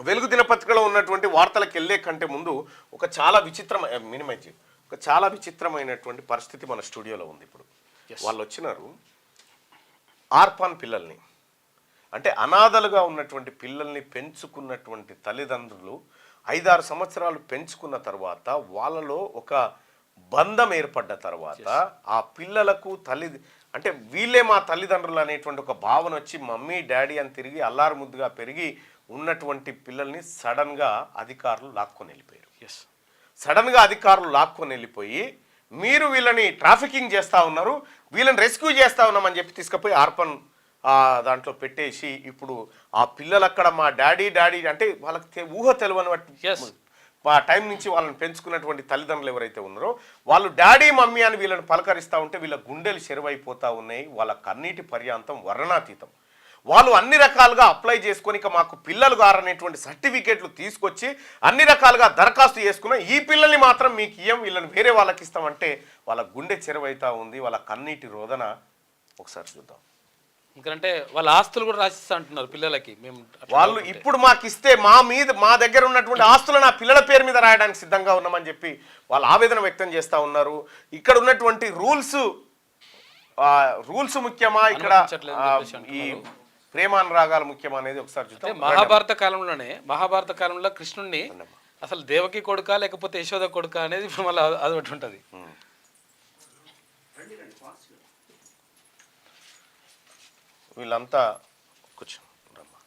వెలుగు దినపత్రికలో ఉన్నటువంటి వార్తలకు వెళ్ళే కంటే ముందు ఒక చాలా విచిత్రమైన ఒక చాలా విచిత్రమైనటువంటి పరిస్థితి మన స్టూడియోలో ఉంది. ఇప్పుడు వాళ్ళు వచ్చినారు ఆర్ఫాన్ పిల్లల్ని, అంటే అనాథలుగా ఉన్నటువంటి పిల్లల్ని పెంచుకున్నటువంటి తల్లిదండ్రులు 5-6 సంవత్సరాలు పెంచుకున్న తర్వాత వాళ్ళలో ఒక బంధం ఏర్పడ్డ తర్వాత ఆ పిల్లలకు అంటే వీళ్ళే మా తల్లిదండ్రులు అనేటువంటి ఒక భావన వచ్చి మమ్మీ డాడీ అని తిరిగి అల్లారు ముద్దుగా పెరిగి ఉన్నటువంటి పిల్లల్ని సడన్గా అధికారులు లాక్కొని వెళ్ళిపోయారు. సడన్గా అధికారులు లాక్కొని వెళ్ళిపోయి మీరు వీళ్ళని ట్రాఫికింగ్ చేస్తూ ఉన్నారు, వీళ్ళని రెస్క్యూ చేస్తూ ఉన్నామని చెప్పి తీసుకుపోయి ఆర్ఫన్ దాంట్లో పెట్టేసి ఇప్పుడు ఆ పిల్లలు అక్కడ మా డాడీ అంటే వాళ్ళకి ఊహ తెలియని ఆ టైం నుంచి వాళ్ళని పెంచుకున్నటువంటి తల్లిదండ్రులు ఎవరైతే ఉన్నారో వాళ్ళు డాడీ మమ్మీ అని వీళ్ళని పలకరిస్తూ ఉంటే వీళ్ళ గుండెలు చెరువైపోతూ ఉన్నాయి. వాళ్ళ కన్నీటి పర్యాంతం వర్ణనాతీతం. వాళ్ళు అన్ని రకాలుగా అప్లై చేసుకొని ఇక మాకు పిల్లలు గారనేటువంటి సర్టిఫికేట్లు తీసుకొచ్చి అన్ని రకాలుగా దరఖాస్తు చేసుకున్న ఈ పిల్లల్ని మాత్రం మీకు ఇయ్యం, వీళ్ళని వేరే వాళ్ళకి ఇస్తామంటే వాళ్ళ గుండె చెరువైతా ఉంది. వాళ్ళ కన్నీటి రోదన ఒకసారి చూద్దాం. ఎందుకంటే వాళ్ళ ఆస్తులు కూడా రాసిస్తా అంటున్నారు పిల్లలకి. మేము వాళ్ళు ఇప్పుడు మాకు ఇస్తే మా దగ్గర ఉన్నటువంటి ఆస్తులు నా పిల్లల పేరు మీద రాయడానికి సిద్ధంగా ఉన్నామని చెప్పి వాళ్ళు ఆవేదన వ్యక్తం చేస్తూ ఉన్నారు. ఇక్కడ ఉన్నటువంటి రూల్స్ ముఖ్యమా, ఇక్కడ ఈ ప్రేమానురాగాలు ముఖ్యమా అనేది ఒకసారి చూద్దాం. మహాభారత కాలంలో కృష్ణుడిని అసలు దేవకి కొడుక లేకపోతే యశోద కొడుక అనేది ఇప్పుడు మళ్ళీ అదొకటి ఉంటుంది. వీళ్ళంతా కూర్చో రమ్మా,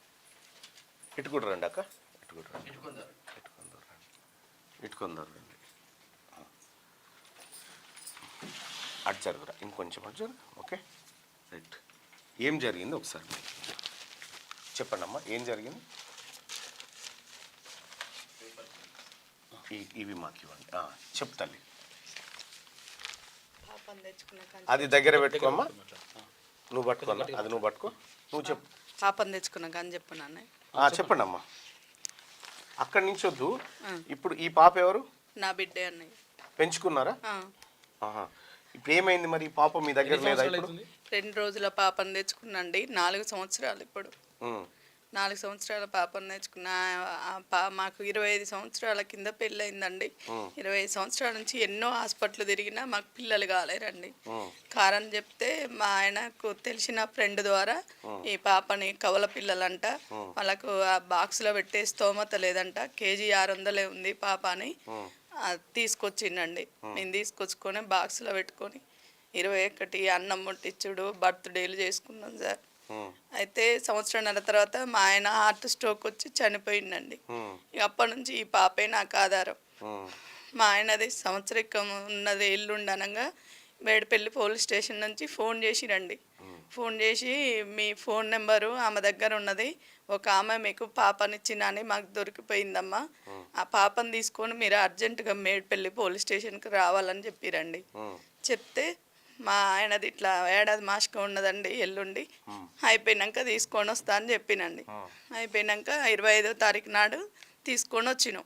ఇటుకుడు రండి అక్క, ఇటుకుందరు రండి, అటు జరుగురా, ఇంకొంచెం అటు జరుగు. Okay right. ఏం జరిగింది ఒకసారి చెప్పండి అమ్మా, ఏం జరిగింది? ఇవి మాకు ఇవ్వండి, చెప్తాను. అది దగ్గర పెట్టుకోమ్మా, నువ్వు పట్టుకో, అది నువ్వు పట్టుకో, నువ్వు చెప్పు. పాపం తెచ్చుకున్నాక అని చెప్పాను. చెప్పండి అమ్మా, అక్కడి నుంచి వద్దు. ఇప్పుడు ఈ పాప ఎవరు? నా బిడ్డే అన్నయ్య. పెంచుకున్నారా? ఇప్పుడు ఏమైంది మరి? ఈ పాప మీ దగ్గర లేదా? 2 రోజుల పాపను తెచ్చుకున్నాండి. 4 సంవత్సరాలు ఇప్పుడు. 4 సంవత్సరాల పాపను తెచ్చుకున్నా. మాకు 25 సంవత్సరాల కింద పెళ్ళయిందండి. 25 సంవత్సరాల నుంచి ఎన్నో హాస్పిటల్ తిరిగినా మాకు పిల్లలు కాలేరండి. కారణం చెప్తే మా ఆయనకు తెలిసిన ఫ్రెండ్ ద్వారా ఈ పాపని కవల పిల్లలంట, వాళ్ళకు ఆ బాక్స్లో పెట్టే స్తోమత లేదంట, కేజీ 600 ఉంది పాప అని తీసుకొచ్చిండండి. మేము తీసుకొచ్చుకొని బాక్స్లో పెట్టుకొని 21 అన్నం ముట్టించుడు, బర్త్డేలు చేసుకున్నాం సార్. అయితే 1.5 సంవత్సరం తర్వాత మా ఆయన హార్ట్ స్ట్రోక్ వచ్చి చనిపోయిందండి. అప్పటి నుంచి ఈ పాపే నాకు ఆధారం. మా ఆయనది సంవత్సరికం ఉన్నది ఎల్లుండనగా మేడిపల్లి పోలీస్ స్టేషన్ నుంచి ఫోన్ చేసిరండి. ఫోన్ చేసి మీ ఫోన్ నెంబరు ఆమె దగ్గర ఉన్నది, ఒక ఆమె మీకు పాపనిచ్చిన అని మాకు దొరికిపోయిందమ్మా, ఆ పాపను తీసుకొని మీరు అర్జెంటుగా మేడిపల్లి పోలీస్ స్టేషన్కి రావాలని చెప్పిరండి. చెప్తే మా ఆయనది ఇట్లా ఏడాది మాసిక ఉన్నదండి, ఎల్లుండి అయిపోయినాక తీసుకొని వస్తా అని చెప్పినండి. అయిపోయినాక 25వ తారీఖు నాడు తీసుకొని వచ్చినాం.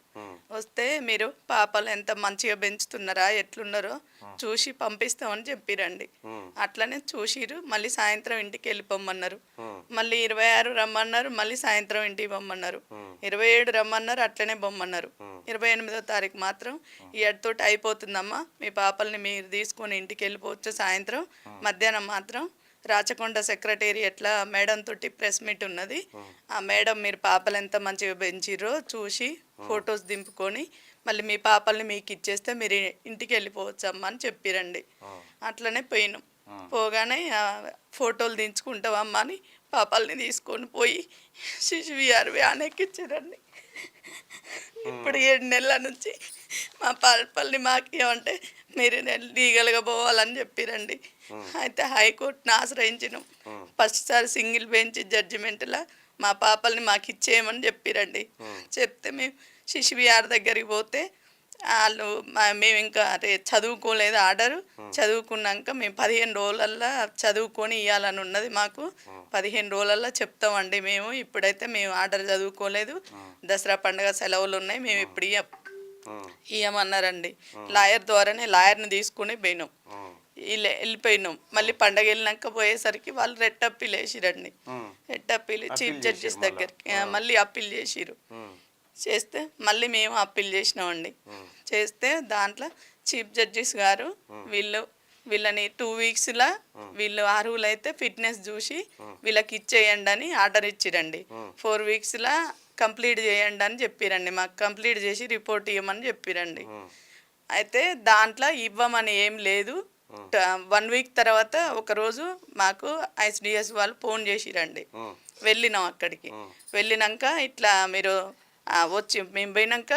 వస్తే మీరు పాపలు ఎంత మంచిగా పెంచుతున్నారా, ఎట్లున్నారో చూసి పంపిస్తామని చెప్పిరండి. అట్లనే చూసిరు. మళ్ళీ సాయంత్రం ఇంటికి వెళ్ళిపోమన్నారు. మళ్ళీ 26 రమ్మన్నారు, మళ్ళీ సాయంత్రం ఇంటికి పొమ్మన్నారు. 27 రమ్మన్నారు, అట్లనే పొమ్మన్నారు. 28వ తారీఖు మాత్రం ఈ ఎడతోటి అయిపోతుందమ్మా, మీ పాపల్ని మీరు తీసుకొని ఇంటికి వెళ్ళిపోవచ్చు, సాయంత్రం మధ్యాహ్నం మాత్రం రాచకొండ సెక్రటేరియట్లా మేడం తోటి ప్రెస్ మీట్ ఉన్నది, ఆ మేడం మీరు పాపలు ఎంత మంచిగా పెంచిరో చూసి ఫొటోస్ దింపుకొని మళ్ళీ మీ పాపల్ని మీకు ఇచ్చేస్తే మీరు ఇంటికి వెళ్ళిపోవచ్చు అమ్మ అని చెప్పిరండి. అట్లనే పోయినాం. పోగానే ఫోటోలు దించుకుంటావమ్మా అని పాపల్ని తీసుకొని పోయి శిశువిహార్ వ్యాన్ ఎక్కించారండి. ఇప్పుడు 7 నెలల నుంచి మా పాపల్ని మాకు ఏమంటే మీరు లీగల్గా పోవాలని చెప్పిరండి. అయితే హైకోర్టుని ఆశ్రయించినాం. ఫస్ట్ సారి సింగిల్ బెంచ్ జడ్జిమెంట్లో మా పాపల్ని మాకు ఇచ్చేయమని చెప్పిరండి. చెప్తే మేము శిశువిహార్ దగ్గరికి పోతే వాళ్ళు మేము ఇంకా చదువుకోలేదు ఆర్డరు, చదువుకున్నాక మేము 15 రోజులల్లో చదువుకొని ఇవ్వాలని ఉన్నది మాకు, 15 రోజులల్లో చెప్తామండి మేము, ఇప్పుడైతే మేము ఆర్డర్ చదువుకోలేదు, దసరా పండుగ సెలవులు ఉన్నాయి, మేము ఇప్పుడు ఇవ్వమన్నారండి. లాయర్ ద్వారానే లాయర్ని తీసుకుని పోయినాం. వెళ్ళిపోయినాం. మళ్ళీ పండగ వెళ్ళినాక పోయేసరికి వాళ్ళు రెట్ అప్పీల్ వేసిరండి. రెట్ అప్పీల్ చీఫ్ జస్టిస్ దగ్గరికి మళ్ళీ అప్పీల్ చేసిరు. చేస్తే మళ్ళీ మేము అప్పీల్ చేసినామండి. చేస్తే దాంట్లో చీఫ్ జడ్జిస్ గారు వీళ్ళని 2 వీక్స్లో వీళ్ళు అర్హులైతే ఫిట్నెస్ చూసి వీళ్ళకి ఇచ్చేయండి అని ఆర్డర్ ఇచ్చిరండి. 4 వీక్స్లో కంప్లీట్ చేయండి అని చెప్పిరండి. మాకు కంప్లీట్ చేసి రిపోర్ట్ ఇవ్వమని చెప్పిరండి. అయితే దాంట్లో ఇవ్వమని ఏం లేదు. 1 వీక్ తర్వాత ఒకరోజు మాకు ఐసిడిఎస్ వాళ్ళు ఫోన్ చేసిరండి. వెళ్ళినాం అక్కడికి. వెళ్ళినాక ఇట్లా మీరు వచ్చి మేము పోయినాక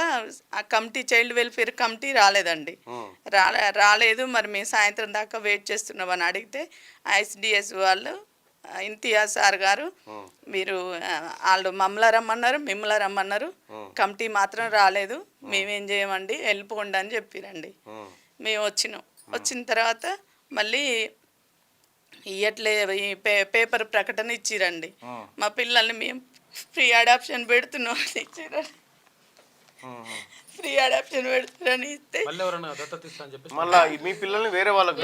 ఆ కమిటీ చైల్డ్ వెల్ఫేర్ కమిటీ రాలేదండి. రాలేదు మరి మేము సాయంత్రం దాకా వెయిట్ చేస్తున్నామని అడిగితే ఐసిడిఎస్ వాళ్ళు ఇంతియాజ్ సార్ గారు మీరు వాళ్ళు మిమ్మల్ని రమ్మన్నారు కమిటీ మాత్రం రాలేదు, మేమేం చేయమండి వెళ్ళిపోండి అని చెప్పిరండి. మేము వచ్చిన తర్వాత మళ్ళీ ఇయ్యట్లే ఈ పేపర్ ప్రకటన ఇచ్చిరండి. మా పిల్లల్ని మేము ఫ్రీ అడాప్షన్ పెడుతున్నాం అని ఇచ్చిరండి. ఫ్రీ అడాప్షన్ పెడుతున్నారని ఇస్తే మళ్ళీ మీ పిల్లల్ని వేరే వాళ్ళకి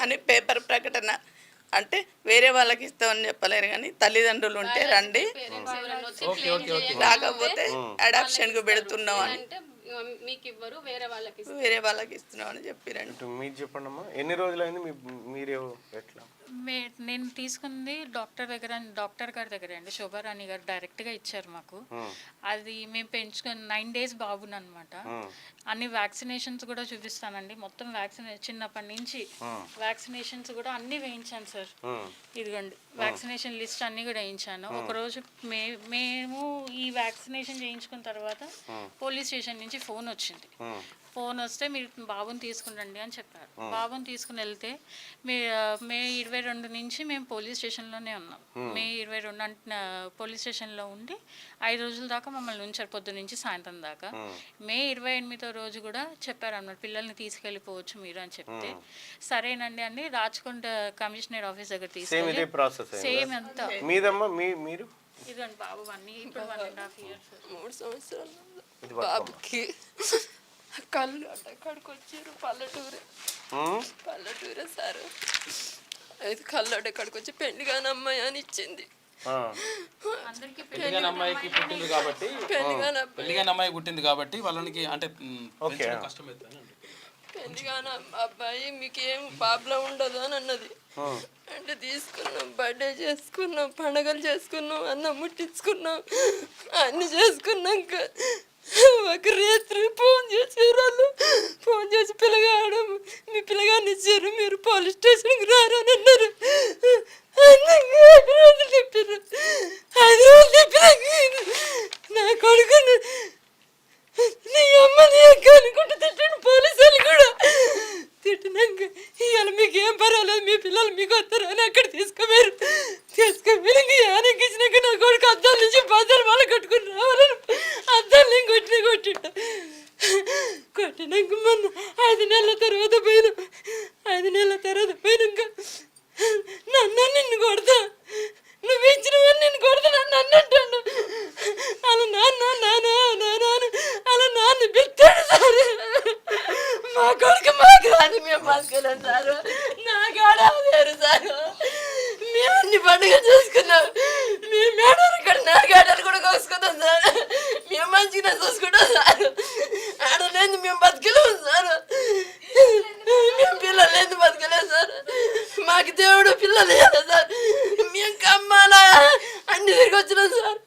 అని పేపర్ ప్రకటన అంటే వేరే వాళ్ళకి ఇస్తామని చెప్పలేరు కానీ తల్లిదండ్రులు ఉంటే రండి, లేకపోతే అడాప్షన్కు పెడుతున్నాం అని మీకు ఇవ్వరు, వేరే వాళ్ళకి ఇస్తున్నాం అని చెప్పారండి. మీరు చెప్పండి అమ్మా, ఎన్ని రోజులైంది మీరు ఎట్లా? నేను తీసుకుంది డాక్టర్ గారి దగ్గర అండి. శోభారాణి గారు డైరెక్ట్గా ఇచ్చారు మాకు. అది మేము పెంచుకుని 9 days బాబుని అనమాట. అన్ని వ్యాక్సినేషన్స్ కూడా చూపిస్తానండి. మొత్తం చిన్నప్పటి నుంచి వ్యాక్సినేషన్స్ కూడా అన్ని వేయించాను సార్. ఇదిగోండి వ్యాక్సినేషన్ లిస్ట్ అన్ని కూడా వేయించాను. ఒకరోజు మేము ఈ వ్యాక్సినేషన్ చేయించుకున్న తర్వాత పోలీస్ స్టేషన్ నుంచి ఫోన్ వచ్చింది. ఫోన్ వస్తే మీరు బాబుని తీసుకురండి అని చెప్పారు. బాబుని తీసుకుని వెళ్తే మే 22 నుంచి మేము పోలీస్ స్టేషన్లోనే ఉన్నాం. మే 22 పోలీస్ స్టేషన్లో ఉండి 5 రోజుల దాకా మమ్మల్ని ఉంచారు, పొద్దు నుంచి సాయంత్రం దాకా. మే 28వ రోజు కూడా చెప్పారు అన్నమాట పిల్లల్ని తీసుకెళ్ళిపోవచ్చు మీరు అని చెప్తే సరేనండి అని రాచకొండ కమిషనర్ ఆఫీస్ దగ్గర తీసుకెళ్ళి సేమ్ అంతా మీరు ఇదండి బాబు ఇప్పుడు 1.5 years 3 సంవత్సరాలు బాబుకి కళ్ళు అక్కడికి వచ్చారు. పల్లెటూరే సార్. అయితే కళ్ళు అక్కడికి వచ్చి పెళ్లిగాని అమ్మాయి అని ఇచ్చింది. పెళ్లిగాని అమ్మాయికి పుట్టింది కాబట్టి పెళ్లిగాని అమ్మాయి పుట్టింది కాబట్టి వాళ్ళకి అంటే కష్టమవుతుంది. పెళ్లిగాని అబ్బాయి మీకేం ప్రాబ్లం ఉండదు అని అన్నది. అంటే తీసుకున్నాం, బర్త్డే చేసుకున్నాం, పండగలు చేసుకున్నాం, అన్నం ముట్టించుకున్నాం, అన్ని చేసుకున్నాక ఒక రాత్రి ఫోన్ చేసి పిల్లగాడు మీ పిల్లగాన్ని ఇచ్చారు, మీరు పోలీస్ స్టేషన్కి రారు అని అన్నారు. చెప్పారు 5 రోజులు చెప్పినాక నా కొడుకుని నీ అమ్మని అనుకుంటూ తిట్టాడు. పోలీసులు కూడా తిట్టినాక ఇవాళ మీకు ఏం పర్వాలేదు, మీ పిల్లలు మీకు వస్తారు అని అక్కడ తీసుకుపోయారు. యానకి ఇచ్చినాక నా కొడుకు అద్దాల నుంచి బద్దలు వాళ్ళు కట్టుకుని రావాలని అద్దాలు నేను కొట్టినాక మొన్న 5 నెలల తర్వాత పోయినాం. 5 నెలల తర్వాత పోయినాక నిన్ను కొడతా, నువ్వు ఇచ్చినవని నేను కొడతా నన్ను అన్నట్టు అలా నాన్న పిలుస్తాడు సార్. మా కొడుకు మాకు రాని మేము బతకలేం సార్. నా కాడ లేరు సార్. మేము అన్ని పండుగ చేసుకున్నాం. మేము మేడారు ఇక్కడ నా గాడలు కూడా కోసుకుంటాం సార్. మేము మంచిగా చూసుకుంటాం సార్. ఆడలేదు మేము బతకలేము సార్. మేము పిల్లలు లేదు బతకలేదు సార్. మాకు దేవుడు పిల్లలు లేదు సార్. మేము కమ్మాల అన్ని తిరిగి వచ్చినాం సార్.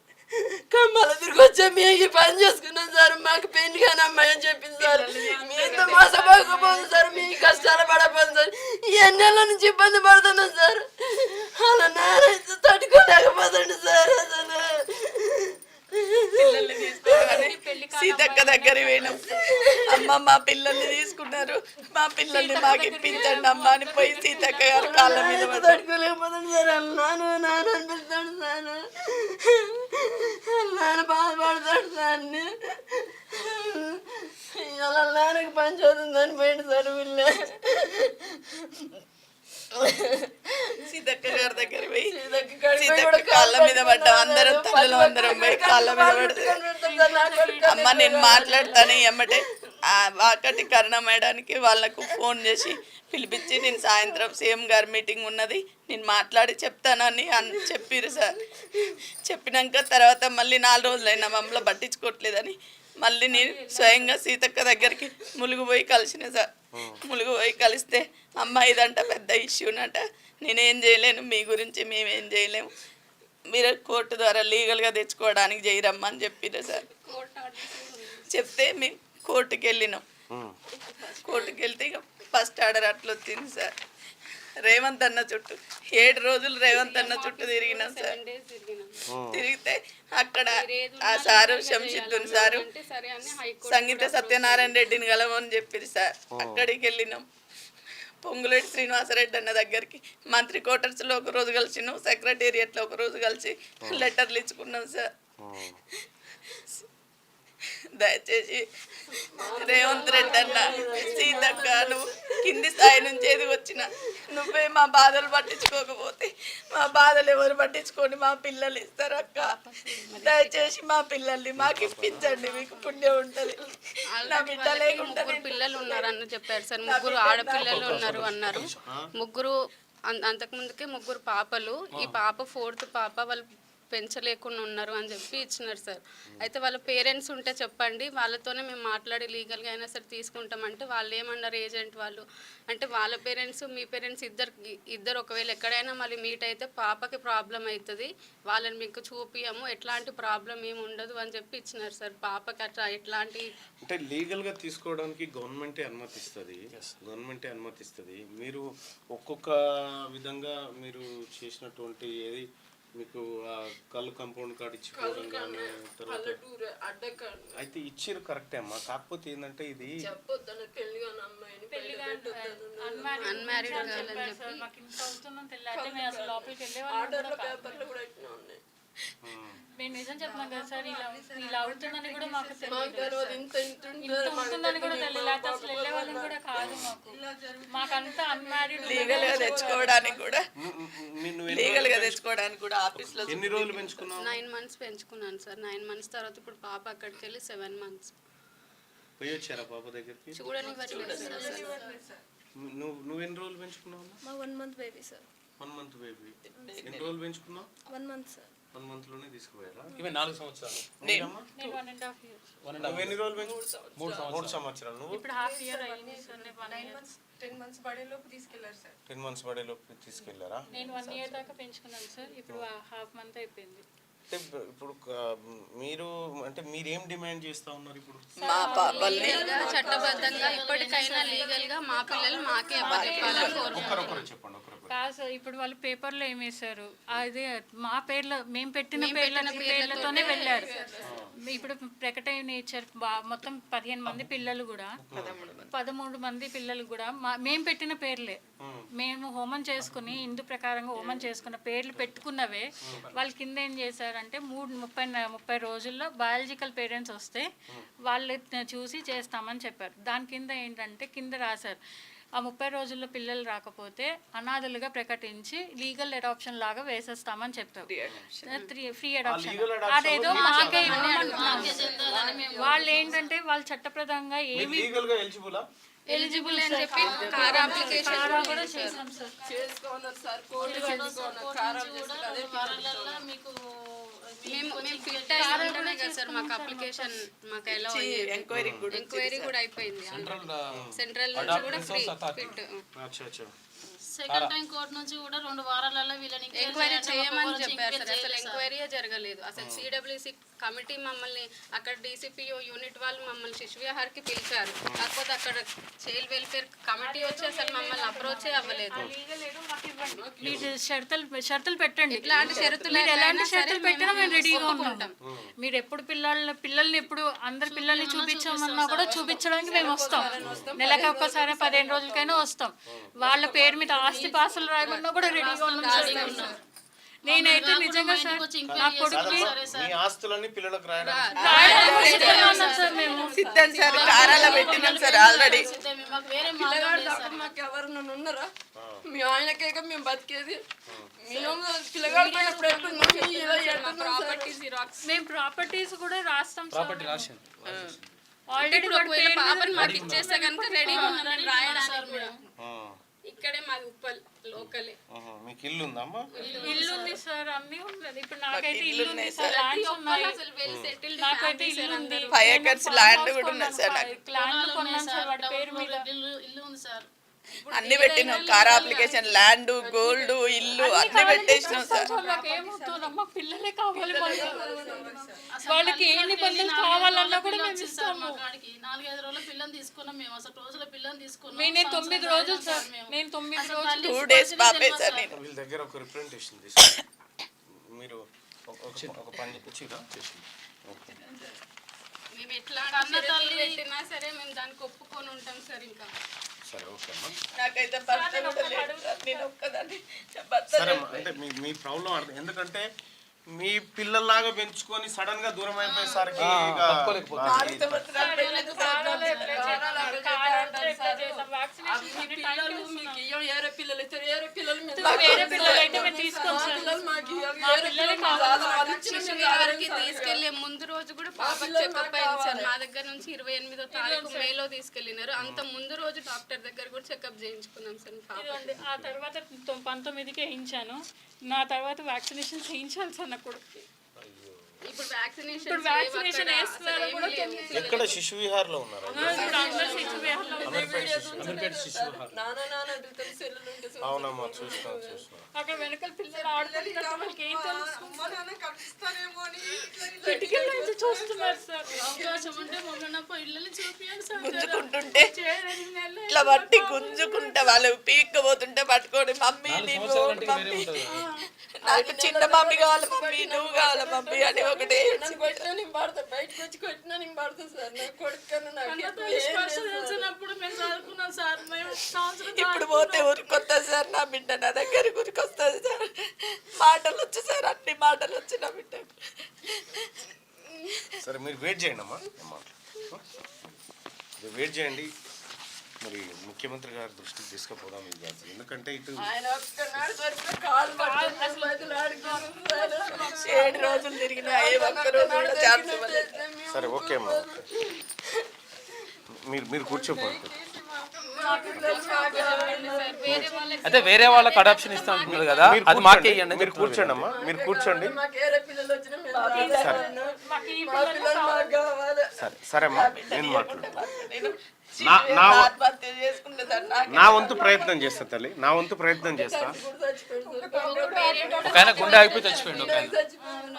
కమ్మాల తిరిగి వచ్చా మేము పని చేసుకున్నాం సార్. మాకు పెళ్లి కానీ అమ్మాయి అని చెప్పింది సార్. మేము మోసపోకపోదు సార్, మీ కష్టాలు పడపోదు సార్. ఈ నెలల నుంచి ఇబ్బంది పడుతున్నాం సార్. అలా నారైతే తట్టుకోలేకపోతాండి సార్. అసలు సీతక్క దగ్గర పోయినాం. అమ్మ మా పిల్లల్ని తీసుకున్నారు, మా పిల్లల్ని మాకు ఇప్పించండి అమ్మ అని పోయి సీతక్క గారు కాళ్ళ మీద తట్టుకోలేకపోతాడు సార్. నాన్న అనిపిస్తాడు సార్. నాన్న బాధపడతాడు సార్. అలా నాన్నకి పని చదువుతుందని పోయింది సార్. వీళ్ళే సీతక్క గారి దగ్గర పోయి సీతక్క కాళ్ళ మీద పడ్డాం. అందరం తల్లిలో అందరం పోయి కాళ్ళ మీద పడతాం. అమ్మ నేను మాట్లాడతాను ఎమ్మటే వాకటి కరుణ మేడానికి వాళ్ళకు ఫోన్ చేసి పిలిపించి నేను సాయంత్రం సీఎం గారి మీటింగ్ ఉన్నది నేను మాట్లాడి చెప్తానని చెప్పారు సార్. చెప్పినాక తర్వాత మళ్ళీ 4 రోజులైనా మమ్మల్ని పట్టించుకోవట్లేదని మళ్ళీ నేను స్వయంగా సీతక్క దగ్గరికి ములుగు పోయి కలిసిన సార్. ములుగు పోయి కలిస్తే అమ్మ ఇదంట పెద్ద ఇష్యూనట, నేనేం చేయలేను, మీ గురించి మేమేం చేయలేము, మీరు కోర్టు ద్వారా లీగల్గా తెచ్చుకోవడానికి చేయరమ్మని చెప్పారు సార్. చెప్తే మేము కోర్టుకి వెళ్ళినాం. కోర్టుకి వెళ్తే ఇక ఫస్ట్ ఆర్డర్ అట్లా వచ్చింది సార్. రేవంత్ అన్న చుట్టూ 7 రోజులు రేవంత్ అన్న చుట్టూ తిరిగినాం సార్. తిరిగితే అక్కడ ఆ సారు శంషిద్దుని సారు సంగీత సత్యనారాయణ రెడ్డిని కలవని చెప్పారు సార్. అక్కడికి వెళ్ళినాం. పొంగులేటి శ్రీనివాసరెడ్డి అన్న దగ్గరికి మంత్రి క్వార్టర్స్లో ఒక రోజు కలిసినాం, సెక్రటేరియట్లో ఒక రోజు కలిసి లెటర్లు ఇచ్చుకున్నాం సార్. దయచేసి రేవంత్ రెడ్డి అన్న, సీతక్క, నువ్వు కింది స్థాయి నుంచి ఏది వచ్చినా నువ్వే మా బాధలు పట్టించుకోకపోతే మా బాధలు ఎవరు పట్టించుకొని మా పిల్లలు ఇస్తారు అక్క. దయచేసి మా పిల్లల్ని మాకు ఇప్పించండి, మీకు పుణ్యం ఉంటుంది. నా బిడ్డ లేకుండా పిల్లలు ఉన్నారని చెప్పారు సార్. 3 ఆడపిల్లలు ఉన్నారు అన్నారు. 3 అంతకుముందుకే 3 పాపలు. ఈ పాప 4th పాప. వాళ్ళు పెంచలేకుండా ఉన్నారు అని చెప్పి ఇచ్చినారు సార్. అయితే వాళ్ళ పేరెంట్స్ ఉంటే చెప్పండి, వాళ్ళతోనే మేము మాట్లాడి లీగల్గా అయినా సరే తీసుకుంటామంటే వాళ్ళు ఏమన్నారు ఏజెంట్ వాళ్ళు అంటే వాళ్ళ పేరెంట్స్ మీ పేరెంట్స్ ఇద్దరు ఒకవేళ ఎక్కడైనా మళ్ళీ మీట్ అయితే పాపకి ప్రాబ్లం అవుతుంది, వాళ్ళని మీకు చూపియము, ఎట్లాంటి ప్రాబ్లం ఏమి ఉండదు అని చెప్పి ఇచ్చినారు సార్. పాపకి అట్లా ఎట్లాంటి అంటే లీగల్గా తీసుకోవడానికి గవర్నమెంటే అనుమతిస్తుంది. మీరు ఒక్కొక్క విధంగా మీరు చేసినటువంటి ఏది మీకు కళ్ళు కాంపౌండ్ కార్డు ఇచ్చిపోవడం కానీ తర్వాత అయితే ఇచ్చిరు కరెక్టే అమ్మా. కాకపోతే ఏంటంటే ఇది మేము నిజం చెప్తున్నాం కదా సార్, ఇలా అవుతుందని కూడా మాకు తెలియదు, ఉంటుందని కూడా తెలియదు, అసలు వెళ్ళే వాళ్ళని కూడా కాదు. మాకంతా అన్మ్యారీడ్ లీగల్గా తెచ్చుకోవడానికి కూడా ఆఫీస్లో ఎన్ని రోజులు పెంచుకున్నావు? 9 months పెంచుకున్నాను సార్. 9 months తర్వాత ఇప్పుడు పాప అక్కడికి వెళ్ళి 7 months. పోయి వచ్చారా పాప దగ్గరికి? చూడనివ్వట్లేదు సార్. నువ్వు ఎన్ని రోజులు పెంచుకున్నావు? మా 1 month baby sir. 1 month baby. ఎన్ని రోజులు పెంచుకున్నావు? 1 month సార్. 1 month లోనే తీసుకుపోయారా? ఇవి 4 సంవత్సరాలు. నేను 1.5 years. నువ్వు ఎన్ని రోజులు పెంచుకున్నావు? 3 సంవత్సరాలు. నువ్వు ఇప్పుడు హాఫ్ ఇయర్ అయింది సార్. 10 months పడేలోపు తీసుకెళ్లారు సార్. 10 months పడేలోపు తీసుకెళ్లారా? నేను 1 year దాకా పెంచుకున్నాను సార్. ఇప్పుడు హాఫ్ మంత్ అయిపోయింది. అంటే ఇప్పుడు మీరేం డిమాండ్ చేస్తా ఉన్నారు ఇప్పుడు? మా పాపల్ని చట్టబద్ధంగా ఇప్పటికైనా లీగల్ గా మా పిల్లలు మాకే అప్పచెప్పాలని కోరుకుంటున్నాం. చెప్పండి. కాదు సార్, ఇప్పుడు వాళ్ళు పేపర్లో ఏమేశారు, అదే మా పేర్ల మేము పెట్టిన పేర్లతోనే వెళ్ళారు. ఇప్పుడు ప్రకటన ఇచ్చారు. మొత్తం 15 మంది పిల్లలు కూడా 13 మంది పిల్లలు కూడా మేము పెట్టిన పేర్లే. మేము హోమం చేసుకుని హిందూ ప్రకారంగా హోమం చేసుకున్న పేర్లు పెట్టుకున్నవే. వాళ్ళ కింద ఏం చేశారంటే 30 రోజుల్లో బయాలజికల్ పేరెంట్స్ వస్తే వాళ్ళు చూసి చేస్తామని చెప్పారు. దాని కింద ఏంటంటే కింద రాశారు, ఆ 30 రోజుల్లో పిల్లలు రాకపోతే అనాథలుగా ప్రకటించి లీగల్ అడాప్షన్ లాగా వేసేస్తామని చెప్పారు. ఫ్రీ అడాప్షన్ అదేదో మాకే వాళ్ళు ఏంటంటే వాళ్ళు చట్టప్రదంగా ఏమి ఎలిజిబుల్ అని చెప్పి కార్ అప్లికేషన్ కూడా చేసాం సార్. మేము ఫిట్ అయ్యి ఉండమే కదా సార్. మాకు అప్లికేషన్ మాకు ఎలా ఎంక్వైరీ కూడా అయిపోయింది. సెంట్రల్ నుంచి కూడా free fit. Second time court నుంచి కూడా 2 వారాలలో వీళ్ళని ఎంక్వైరీ చేయమని చెప్పారు సార్. అసలు ఎంక్వైరీ జరగలేదు. అసలు సిడబ్ల్యూసి కమిటీ మమ్మల్ని అక్కడ డీసీపీఓ యూనిట్ వాళ్ళు మమ్మల్ని శిశు విహార్కి పిలిచారు. కాకపోతే అక్కడ చైల్డ్ వెల్ఫేర్ కమిటీ వచ్చి అసలు మమ్మల్ని అప్రోచే అవ్వలేదు. షరతులు పెట్టండి. ఇట్లాంటి షరతులు ఎలాంటి షరతులు పెట్టినా మేము రెడీగా ఉంటాం. మీరు ఎప్పుడు పిల్లల్ని ఎప్పుడు అందరి పిల్లల్ని చూపించమన్నా కూడా చూపించడానికి మేము వస్తాం. నెలకు ఒక్కసారి 15 రోజులకైనా వస్తాం. వాళ్ళ పేరు మీద ఆస్తి పాసులు రాయమన్నా కూడా రెడీగా ఉన్నాం. నేనైతే నిజంగా సార్ నా కొడుకుని ఆస్తులన్నీ పిల్లలకు సార్ మేము సిద్ధం సార్. కారాల పెట్టినాం సార్ ఆల్రెడీ. మాకు ఎవరు నన్ను ఉన్నారా? మీ ఆయనకే మేము బతికేది. మేము ప్రాపర్టీస్ కూడా రాస్తాం సార్. ఆల్రెడీ ఇప్పుడు ఒకవేళ పాపని మాకు ఇచ్చేస్తే కనుక రెడీగా ఉన్నారని రాయడానికి కూడా. ఇక్కడే మాది ఉప్పల్ లోకలే. మీకు ఇల్లు ఉందా అమ్మా? ఇల్లు ఉంది సార్, అన్నీ ఉన్నది. ఇప్పుడు నాకైతే ఇల్లు ఉంది సార్, ల్యాండ్స్ ఉన్నాయి. అసలు వెల్ సెటిల్డ్ నాకైతే ఇల్లు ఉంది, 5 acres ల్యాండ్ కూడా ఉన్నది సార్ నాకు. ల్యాండ్ కొన్నాను సార్ వాటి పేరు మీద. ఇల్లు ఉంది సార్. అన్ని పెట్టినాం, కార్ అప్లికేషన్, ల్యాండ్, గోల్డ్, ఇల్లు అన్ని పెట్టేసినాం సార్. వాళ్ళకి ఏమవుతుందో మాకు పిల్లలే కావాలి, వాళ్ళకి ఏ నిబంధనలు కావాలన్నా కూడా మేము ఇస్తాము. మా కాడికి 4-5 రోజుల పిల్లని తీసుకున్నాం మేము. అసలు రోజుల పిల్లని తీసుకున్నాం. నేను 9 రోజులు సార్, నేను 9 రోజులు 2 days పాపే సార్ నేను. వీళ్ళ దగ్గర ఒక రిప్రజెంటేషన్ తీసుకుని మీరు ఒక పని చెప్పిరా చేసి మేము ఎట్లా పెట్టినా సరే మేము దానికి ఒప్పుకొని ఉంటాం సార్. ఇంకా సరే ఓకే అమ్మా. నాకైతే భర్త కూడా లేడు సార్, నేను ఒక్కదాన్ని. భర్త సరే అమ్మా, అంటే మీ ప్రాబ్లం అర్థం. ఎందుకంటే మీ పిల్లల్లాగా పెంచుకొని సడన్ గా దూరం అయిపోయేసరికి ఇక పిల్లలు మీకు ఇయ్యం, ఏరే పిల్లలు ఇచ్చారు, ఏరే పిల్లలు మేము వేరే పిల్లలు అయితే మేము తీసుకోం సార్. పిల్లలు మాకు ఇయ్యం, మా ఏరే పిల్లలే పిల్లలు మాకు కావాలి. వాళ్ళు ఇచ్చిన శిశు మేము గారికి తీసుకెళ్లే ముందు రోజు కూడా పాపకి చెకప్ అయింది సార్. మా దగ్గర నుంచి 28వ తారీఖు మేలో తీసుకెళ్లినారు. అంత ముందు రోజు డాక్టర్ దగ్గర కూడా చెకప్ చేయించుకున్నాం సార్ పాప. ఇదిగోండి, ఆ తర్వాత 19కి వేయించాను. నా తర్వాత వ్యాక్సినేషన్ చేయించాలి సార్ నా కొడుకు. ఇప్పుడు వ్యాక్సినేషన్ వ్యాక్సినేషన్ వేస్తున్నారు కూడా తెలియదు. ఎక్కడ శిశు విహార్లో ఉన్నారు? ఇప్పుడు అందరూ శిశు విహార్లో నాన్న అడుగుతారు సెల్లులు ఉంటే చూస్తాం. అవునమ్మా, చూస్తాం. అక్కడ వెనకాల పిల్లలు ఆడుకుంటున్నారు, వాళ్ళకి ఏం తెలుసు? అమ్మ నాన్న కలుస్తారేమో అని కిటికీల నుంచి చూస్తున్నారు సార్. అవకాశం ఉంటే మొన్న పిల్లల్ని చూపియాలి సార్. గుంజుకుంటుంటే ఇట్లా పట్టి గుంజుకుంటే వాళ్ళు పీక్కపోతుంటే పట్టుకోండి, మమ్మీ నీవు మమ్మీ, నాకు చిన్న మమ్మీ కావాలి మమ్మీ, నువ్వు కావాలి మమ్మీ అని ఒకటే. నన్ను కొట్టినా నేను పడతా, బయటకు వచ్చి కొట్టినా నేను పడతా సార్. నా కొడుకు కన్నా నాకు స్పర్శ తెలిసినప్పుడు మేము చదువుకున్నాం సార్. మేము సంవత్సరం ఇప్పుడు పోతే ఊరికొస్తుంది సార్ నా బిడ్డ, నా దగ్గరికి ఊరికొస్తుంది సార్. మాటలు వచ్చి సార్, అన్ని మాటలు వచ్చి నా బిడ్డకు. సరే మీరు వెయిట్ చేయండి అమ్మా, వెయిట్ చేయండి. మరి ముఖ్యమంత్రి గారి దృష్టికి తీసుకుపోదాం ఇది కాదు. ఎందుకంటే ఇటు ఆయన ఒక్కనాడు దొరికిన కాలు పట్టుకుని బదులాడుకున్నాం సార్. 7 రోజులు తిరిగినా ఏ ఒక్క రోజు కూడా ఛాన్స్ ఇవ్వలేదు. సరే ఓకే అమ్మా, ఓకే. మీరు కూర్చోపోండి. అయితే వేరే వాళ్ళకి అడాప్షన్ ఇస్తా అంటున్నారు కదా, అది మాకే ఇవ్వండి. మీరు కూర్చోండి అమ్మా, మీరు కూర్చోండి. మాకు ఏరే పిల్లలు వచ్చినా మేము రాలేదన్నా. మా పిల్లలు మాకు కావాలి. సరే అమ్మా, నేను మాట్లాడతాను. నేను ఆత్మహత్య చేసుకుంటే సార్ నాకు నా వంతు ప్రయత్నం చేస్తా తల్లి, నా వంతు ప్రయత్నం చేస్తా. కూడా చచ్చిపోయింది. ఒక ఆయన గుండె ఆగిపోయి చచ్చిపోయిండు. ఒక ఆయన చచ్చిపోయింది.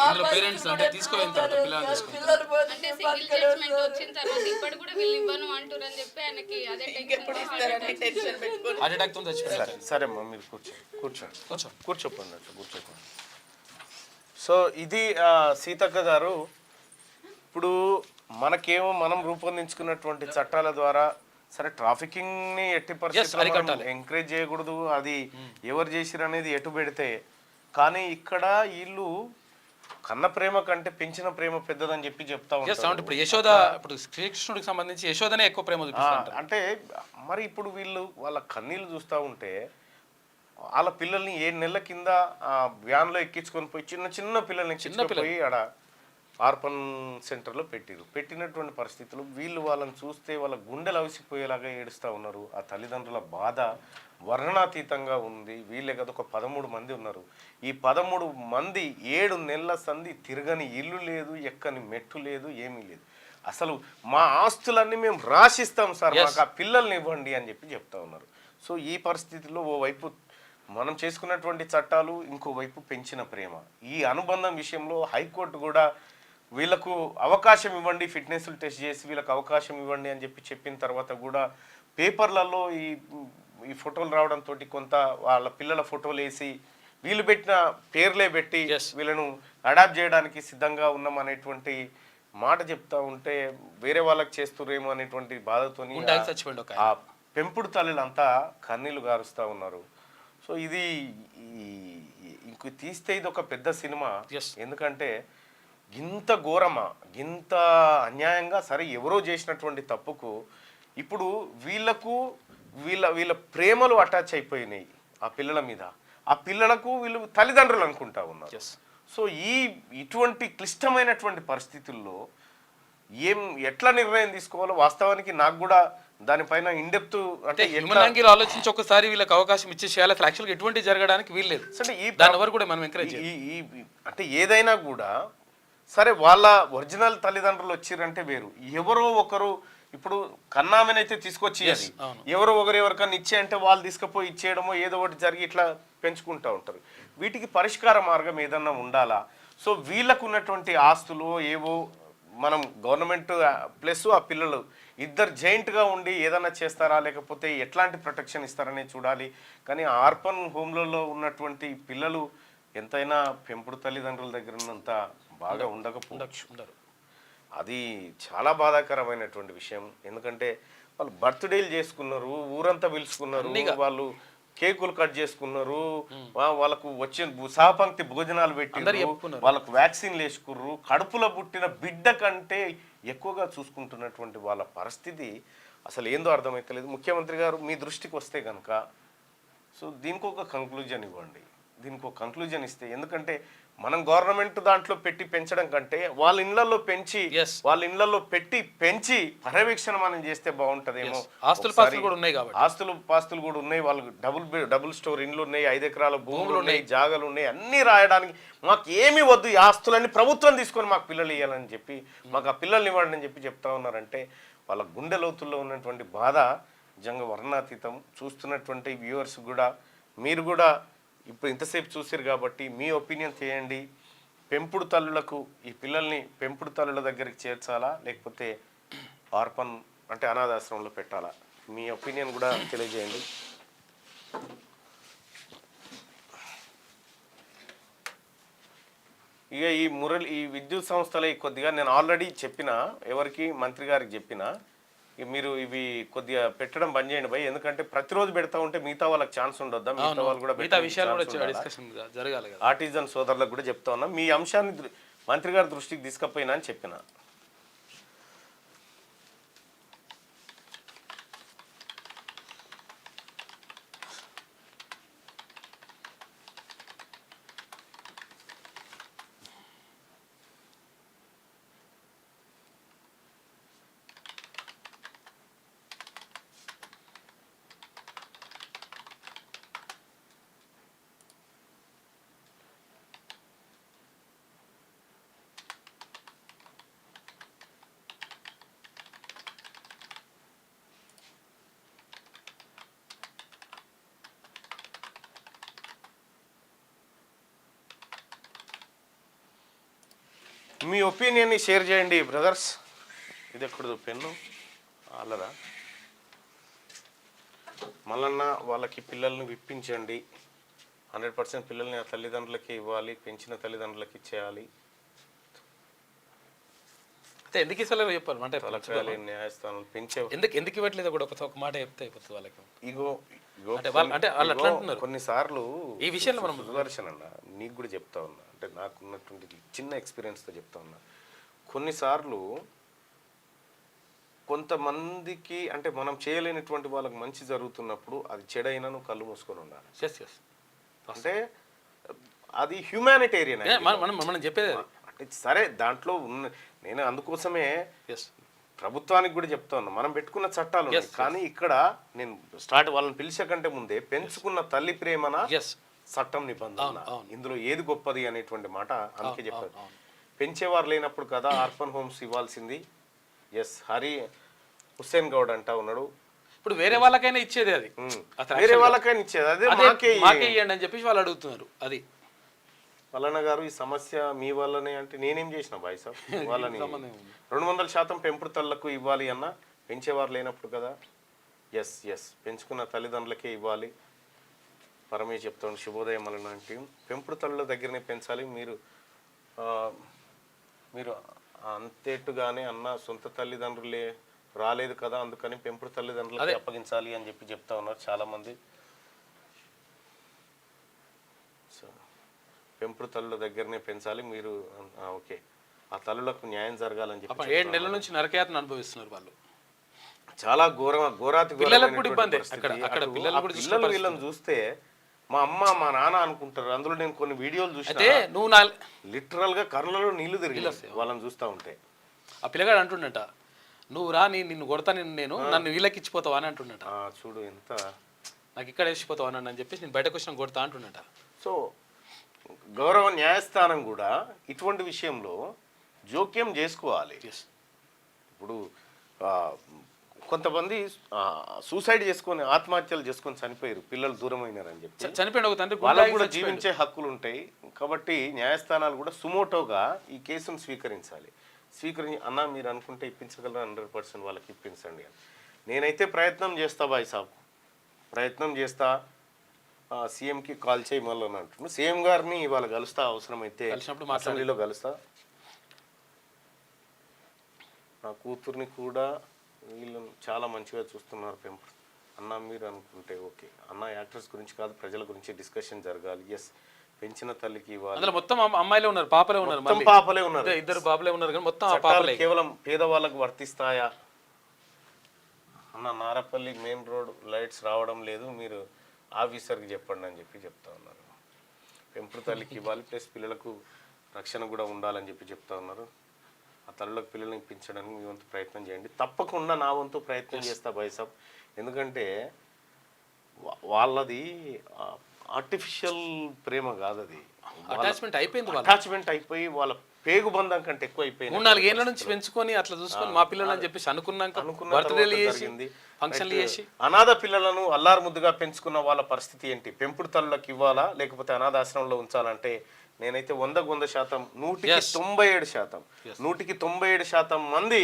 ఇందులో పేరెంట్స్ అంటే తీసుకుపోయిన తర్వాత పిల్లలు తీసుకుని పిల్లలు పోతే అంటే సింగిల్ జడ్జ్మెంట్ వచ్చిన తర్వాత ఇప్పుడు కూడా వీళ్ళు ఇవ్వను అంటారని చెప్పి ఆయనకి అదే ఇంకెప్పుడు ఇస్తారని టెన్షన్ పెట్టుకోండి. హార్ట్ అటాక్ తో చచ్చిపోయారు. సరే అమ్మా, మీరు కూర్చోండి. కొంచెం కూర్చోపోండి, కూర్చోపోండి. సో ఇది సీతక్క గారు. ఇప్పుడు మనకేమో మనం రూపొందించుకున్నటువంటి చట్టాల ద్వారా సరే ట్రాఫికింగ్ని ఎట్టి పరిస్థితుల్లో ఎంకరేజ్ చేయకూడదు, అది ఎవరు చేసిరు అనేది ఎటు పెడితే, కానీ ఇక్కడ వీళ్ళు కన్న ప్రేమ కంటే పెంచిన ప్రేమ పెద్దదని చెప్తా ఉంటారు. ఇప్పుడు యశోద, ఇప్పుడు శ్రీకృష్ణుడికి సంబంధించి యశోదనే ఎక్కువ ప్రేమ చూపిస్తారు. అంటే మరి ఇప్పుడు వీళ్ళు వాళ్ళ కన్నీళ్ళు చూస్తూ ఉంటే వాళ్ళ పిల్లల్ని 7 నెలల కింద వ్యాన్లో ఎక్కించుకొని పోయి చిన్న పిల్లల్ని ఎక్కించుకొని ఆడ ఆర్పన్ సెంటర్లో పెట్టినటువంటి పరిస్థితులు వీళ్ళు వాళ్ళని చూస్తే వాళ్ళ గుండెలు అవిసిపోయేలాగా ఏడుస్తూ ఉన్నారు. ఆ తల్లిదండ్రుల బాధ వర్ణనాతీతంగా ఉంది. వీళ్ళే కదా ఒక 13 మంది ఉన్నారు. ఈ 13 మంది 7 నెలల సంధి తిరగని ఇల్లు లేదు, ఎక్కని మెట్టు లేదు, ఏమీ లేదు. అసలు మా ఆస్తులన్నీ మేము రాసిస్తాం సార్, మాకు ఆ పిల్లల్ని ఇవ్వండి అని చెప్తా ఉన్నారు. సో ఈ పరిస్థితిలో ఓవైపు మనం చేసుకున్నటువంటి చట్టాలు, ఇంకోవైపు పెంచిన ప్రేమ, ఈ అనుబంధం విషయంలో హైకోర్టు కూడా వీళ్ళకు అవకాశం ఇవ్వండి, ఫిట్నెస్లు టెస్ట్ చేసి వీళ్ళకి అవకాశం ఇవ్వండి అని చెప్పిన తర్వాత కూడా పేపర్లలో ఈ ఫోటోలు రావడంతో కొంత వాళ్ళ పిల్లల ఫోటోలు వేసి వీళ్ళు పెట్టిన పేర్లే పెట్టి వీళ్ళను అడాప్ట్ చేయడానికి సిద్ధంగా ఉన్నాం అనేటువంటి మాట చెప్తా ఉంటే వేరే వాళ్ళకి చేస్తురేమో అనేటువంటి బాధతోని ఆ పెంపుడు తల్లులంతా కన్నీళ్లు గారుస్తూ ఉన్నారు. సో ఇది ఇంక తీస్తే ఇది ఒక పెద్ద సినిమా. ఎందుకంటే ఇంత ఘోరమా, ఇంత అన్యాయంగా, సరే ఎవరో చేసినటువంటి తప్పుకు ఇప్పుడు వీళ్ళ ప్రేమలు అటాచ్ అయిపోయినాయి ఆ పిల్లల మీద. ఆ పిల్లలకు వీళ్ళు తల్లిదండ్రులు అనుకుంటా ఉన్నారు. సో ఇటువంటి క్లిష్టమైనటువంటి పరిస్థితుల్లో ఎట్లా నిర్ణయం తీసుకోవాలో వాస్తవానికి నాకు కూడా దానిపైన ఇండెప్త్ అంటే హ్యూమన్ యాంగిల్ ఆలోచించి ఒకసారి వీళ్ళకి అవకాశం ఇచ్చి చేయాలి. అసలు యాక్చువల్గా ఎటువంటి జరగడానికి వీల్లేదు. అంటే దాని వరకు కూడా మనం ఎంకరేజ్ అంటే ఏదైనా కూడా సరే వాళ్ళ ఒరిజినల్ తల్లిదండ్రులు వచ్చిరంటే వేరు. ఎవరో ఒకరు ఇప్పుడు కన్నామెనైతే తీసుకొచ్చి ఎవరో ఎవరికన్నా ఇచ్చే అంటే వాళ్ళు తీసుకుపోయి ఇచ్చేయడమో ఏదో ఒకటి జరిగి ఇట్లా పెంచుకుంటూ ఉంటారు. వీటికి పరిష్కార మార్గం ఏదన్నా ఉండాలా? సో వీళ్ళకు ఉన్నటువంటి ఆస్తులు ఏవో మనం గవర్నమెంట్ ప్లస్ ఆ పిల్లలు ఇద్దరు జాయింట్గా ఉండి ఏదన్నా చేస్తారా, లేకపోతే ఎట్లాంటి ప్రొటెక్షన్ ఇస్తారని చూడాలి. కానీ ఆర్ఫన్ హోమ్లలో ఉన్నటువంటి పిల్లలు ఎంతైనా పెంపుడు తల్లిదండ్రుల దగ్గర ఉన్నంత బాగా ఉండరు. అది చాలా బాధాకరమైనటువంటి విషయం. ఎందుకంటే వాళ్ళు బర్త్డేలు చేసుకున్నారు, ఊరంతా పిలుచుకున్నారు, వాళ్ళు కేకులు కట్ చేసుకున్నారు, వాళ్ళకు వచ్చే సహపంక్తి భోజనాలు పెట్టినారు, వాళ్ళకు వ్యాక్సిన్లు వేసుకుర్రు. కడుపులో పుట్టిన బిడ్డ కంటే ఎక్కువగా చూసుకుంటున్నటువంటి వాళ్ళ పరిస్థితి అసలు ఏందో అర్థమైతలేదు. ముఖ్యమంత్రి గారు మీ దృష్టికి వస్తే కనుక సో దీనికి ఒక కంక్లూజన్ ఇవ్వండి. దీనికి ఒక కంక్లూజన్ ఇస్తే, ఎందుకంటే మనం గవర్నమెంట్ దాంట్లో పెట్టి పెంచడం కంటే వాళ్ళ ఇళ్లలో పెంచి పర్యవేక్షణ మనం చేస్తే బాగుంటదేమో. ఆస్తులు పాస్తులు కూడా ఉన్నాయి, వాళ్ళకి డబుల్ స్టోర్ ఇండ్లు ఉన్నాయి, 5 ఎకరాల భూములు ఉన్నాయి, జాగాలు ఉన్నాయి, అన్ని రాయడానికి మాకు ఏమి వద్దు, ఈ ఆస్తులన్నీ ప్రభుత్వం తీసుకొని మాకు పిల్లలు ఇవ్వాలని చెప్పి, మాకు ఆ పిల్లల్ని ఇవ్వండి అని చెప్పి చెప్తా ఉన్నారంటే వాళ్ళ గుండె లోతుల్లో ఉన్నటువంటి బాధ నిజంగా వర్ణాతీతం. చూస్తున్నటువంటి వ్యూవర్స్ కూడా మీరు కూడా ఇప్పుడు ఇంతసేపు చూసారు కాబట్టి మీ ఒపీనియన్ చేయండి. పెంపుడు తల్లులకు ఈ పిల్లల్ని పెంపుడు తల్లుల దగ్గరికి చేర్చాలా, లేకపోతే ఆర్ఫన్ అంటే అనాథాశ్రమంలో పెట్టాలా? మీ ఒపీనియన్ కూడా తెలియజేయండి. ఇక ఈ విద్యుత్ సంస్థల కొద్దిగా నేను ఆల్రెడీ చెప్పిన, ఎవరికి మంత్రి గారికి చెప్పిన, మీరు ఇవి కొద్దిగా పెట్టడం బంద్ చేయండి భయ్. ఎందుకంటే ప్రతిరోజు పెడతా ఉంటే మిగతా వాళ్ళకి ఛాన్స్ ఉండొద్దా? మిగతా వాళ్ళు కూడా ఆర్టిజన్ సోదరులకు కూడా చెప్తా ఉన్నా. మీ అంశాన్ని మంత్రి గారి దృష్టికి తీసుకపోయినా అని చెప్పిన. మీ ఒపీనియన్ని షేర్ చేయండి బ్రదర్స్. ఇది ఎక్కడదో పెన్ను అల్లదా మళ్ళన్న వాళ్ళకి పిల్లల్ని విప్పించండి. 100% పిల్లల్ని ఆ తల్లిదండ్రులకి ఇవ్వాలి, పెంచిన తల్లిదండ్రులకి ఇచ్చేయాలి. అయితే ఎందుకు ఇస్తలేవు చెప్పాలి అంటే తలకాయలు న్యాయస్థానం పెంచే ఎందుకు ఇవ్వట్లేదు కూడా ఒక మాట చెప్తే అయిపోతుంది వాళ్ళకి. ఇగో అంటే వాళ్ళు అట్లా అంటున్నారు. కొన్నిసార్లు ఈ విషయంలో మనం సుదర్శన్ అన్న నీకు కూడా చెప్తా ఉన్నా, అంటే నాకున్నటువంటి చిన్న ఎక్స్పీరియన్స్తో చెప్తా ఉన్నా. కొన్నిసార్లు కొంతమందికి అంటే మనం చేయలేనటువంటి వాళ్ళకి మంచి జరుగుతున్నప్పుడు అది చెడైనా నువ్వు కళ్ళు మూసుకొని ఉండాలి. అంటే అది హ్యూమానిటేరియన్ మనం చెప్పేది. అంటే సరే దాంట్లో ఉన్న నేను అందుకోసమే ప్రభుత్వానికి కూడా చెప్తా ఉన్నా, మనం పెట్టుకున్న చట్టాలు ఉన్నాయి. కానీ ఇక్కడ నేను వాళ్ళని పిలిచే కంటే ముందే పెంచుకున్న తల్లి ప్రేమన చట్టం నిబంధన ఇందులో ఏది గొప్పది అనేటువంటి మాట అందుకే చెప్పారు. పెంచేవారు లేనప్పుడు కదా ఆర్ఫన్ హోమ్స్ ఇవ్వాల్సింది. హుస్సేన్ గౌడ్ అంటా ఉన్నాడు. ఇప్పుడు వేరే వాళ్ళకైనా ఇచ్చేది, అది వేరే వాళ్ళకైనా ఇచ్చేది, అదే మాకే ఇవ్వండి అని చెప్పేసి వాళ్ళు అడుగుతున్నారు. అది మల్లన్న గారు ఈ సమస్య మీ వల్లనే అంటే నేనేం చేసిన బాయ్ సాబ్, వాళ్ళని 200% పెంపుడు తల్లకు ఇవ్వాలి అన్న, పెంచేవారు లేనప్పుడు కదా. పెంచుకున్న తల్లిదండ్రులకే ఇవ్వాలి. పరమే చెప్తాను. శుభోదయం మల్లన్న అంటే పెంపుడు తల్లుల దగ్గరనే పెంచాలి. మీరు అంతేట్టుగానే అన్న సొంత తల్లిదండ్రులే రాలేదు కదా అందుకని పెంపుడు తల్లిదండ్రులకి అప్పగించాలి అని చెప్పి చెప్తా ఉన్నారు చాలామంది. సో పెంపుడు తల్లుల దగ్గరనే పెంచాలి మీరు. ఓకే, ఆ తల్లులకు న్యాయం జరగాలని చెప్పి 7 నెలల నుంచి నరకయాతన అనుభవిస్తున్నారు వాళ్ళు. చాలా ఘోరాతి పిల్లలు వీళ్ళని చూస్తే మా అమ్మ మా నాన్న అనుకుంటారు. అందులో నేను కొన్ని వీడియోలు చూస్తే నువ్వు లిటరల్ గా కర్రలలో నీళ్లు తిరిగి వాళ్ళని చూస్తూ ఉంటే ఆ పిల్లగాడు అంటుండట, నువ్వు రా నిన్ను కొడతా నేను నన్ను వీళ్ళకి ఇచ్చిపోతావా అని అంటుండట. చూడు ఎంత నాకు ఇక్కడ వేసిపోతావా అని చెప్పేసి నేను బయటకు వచ్చిన కొడతా అంటుండట. సో గౌరవ న్యాయస్థానం కూడా ఇటువంటి విషయంలో జోక్యం చేసుకోవాలి. ఇప్పుడు కొంతమంది సూసైడ్ చేసుకొని ఆత్మహత్యలు చేసుకొని చనిపోయారు, పిల్లలు దూరమైనారని చెప్పి. చనిపోయిన ఒక తండ్రి వాళ్ళకు కూడా జీవించే హక్కులు ఉంటాయి కాబట్టి న్యాయస్థానాలు కూడా సుమోటోగా ఈ కేసును స్వీకరించాలి. అన్న మీరు అనుకుంటే ఇప్పించగలరు 100% వాళ్ళకి ఇప్పించండి అని. నేనైతే ప్రయత్నం చేస్తా బాయ్ సాబ్, ప్రయత్నం చేస్తా. సీఎంకి కాల్ చేయమని అంటున్నాను. సీఎం గారిని ఇవాళ కలుస్తా, అవసరమైతే అసెంబ్లీలో కలుస్తా. నా కూతుర్ని కూడా వీళ్ళని చాలా మంచిగా చూస్తున్నారు పెంపు అన్న. మీరు అనుకుంటే ఓకే అన్న, యాక్టర్స్ గురించి కాదు ప్రజల గురించి డిస్కషన్ జరగాలి. ఎస్, పెంచిన తల్లికి ఇవ్వాలి. మొత్తం అమ్మాయిలే ఉన్నారు, పాపలే ఉన్నారు, పాపలే ఉన్నారు, 2 పాపలే ఉన్నారు, కానీ మొత్తం పాపలే. కేవలం పేదవాళ్ళకు వర్తిస్తాయా అన్న? నారపల్లి మెయిన్ రోడ్ లైట్స్ రావడం లేదు, మీరు ఆఫీసర్కి చెప్పండి అని చెప్పి చెప్తా ఉన్నారు. పెంపుడు తల్లికి ఇవ్వాలి, ప్లస్ పిల్లలకు రక్షణ కూడా ఉండాలని చెప్పి చెప్తా ఉన్నారు. ఆ తల్లులకు పిల్లల్ని ఇప్పించడానికి మీ వంతు ప్రయత్నం చేయండి. తప్పకుండా నా వంతు ప్రయత్నం చేస్తా బైసాబ్. ఎందుకంటే వాళ్ళది ఆర్టిఫిషియల్ ప్రేమ కాదు, అది అటాచ్మెంట్ అయిపోయి వాళ్ళ పేగు బంధం కంటే ఎక్కువ అయిపోయింది. 3-4 ఏళ్ల నుంచి పెంచుకొని అట్లా చూసుకొని మా పిల్లలు అని చెప్పేసి అనుకున్నాక బర్త్డేలు చేసి ఫంక్షన్లు చేసి అనాథ పిల్లలను అల్లారు ముద్దుగా పెంచుకున్న వాళ్ళ పరిస్థితి ఏంటి? పెంపుడు తల్లులకు ఇవ్వాలా లేకపోతే అనాథాశ్రమంలో ఉంచాలంటే నేనైతే 100% 197% మంది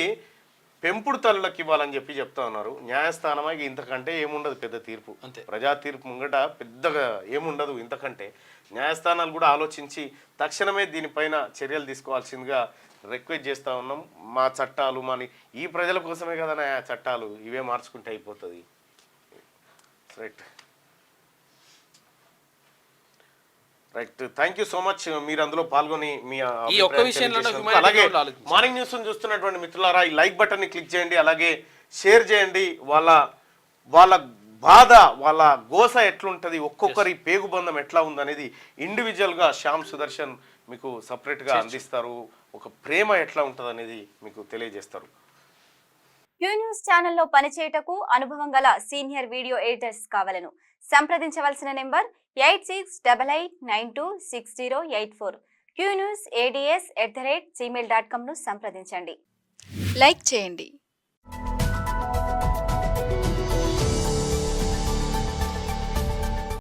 పెంపుడు తల్లులకు ఇవ్వాలని చెప్పి చెప్తా ఉన్నారు. న్యాయస్థానమా ఇంతకంటే ఏముండదు, పెద్ద తీర్పు, ప్రజా తీర్పు ముంగట పెద్దగా ఏముండదు ఇంతకంటే. న్యాయస్థానాలు కూడా ఆలోచించి తక్షణమే దీనిపైన చర్యలు తీసుకోవాల్సిందిగా రిక్వెస్ట్ చేస్తూ ఉన్నాం. మా చట్టాలు ఈ ప్రజల కోసమే కదా నా చట్టాలు, ఇవే మార్చుకుంటే అయిపోతుంది. Right, thank you so much. మీరు అందులో పాల్గొని మీ అలాగే మార్నింగ్ న్యూస్ చూస్తున్నటువంటి మిత్రులారా, ఈ లైక్ బటన్ని క్లిక్ చేయండి, అలాగే షేర్ చేయండి. వాళ్ళ బాధ, వాళ్ళ గోస ఎట్లుంటుంది, ఒక్కొక్కరి పేగుబంధం ఎట్లా ఉందనేది ఇండివిజువల్గా శ్యామ్ సుదర్శన్ మీకు సపరేట్గా అందిస్తారు. ఒక ప్రేమ ఎట్లా ఉంటుంది అనేది మీకు తెలియజేస్తారు. క్యూ న్యూస్ ఛానల్లో పనిచేయటకు అనుభవం గల సీనియర్ వీడియో ఎడిటర్స్ కావాలను సంప్రదించవలసిన నెంబర్ 8688926084. qnewsads@gmail.com ను సంప్రదించండి. లైక్ చేయండి.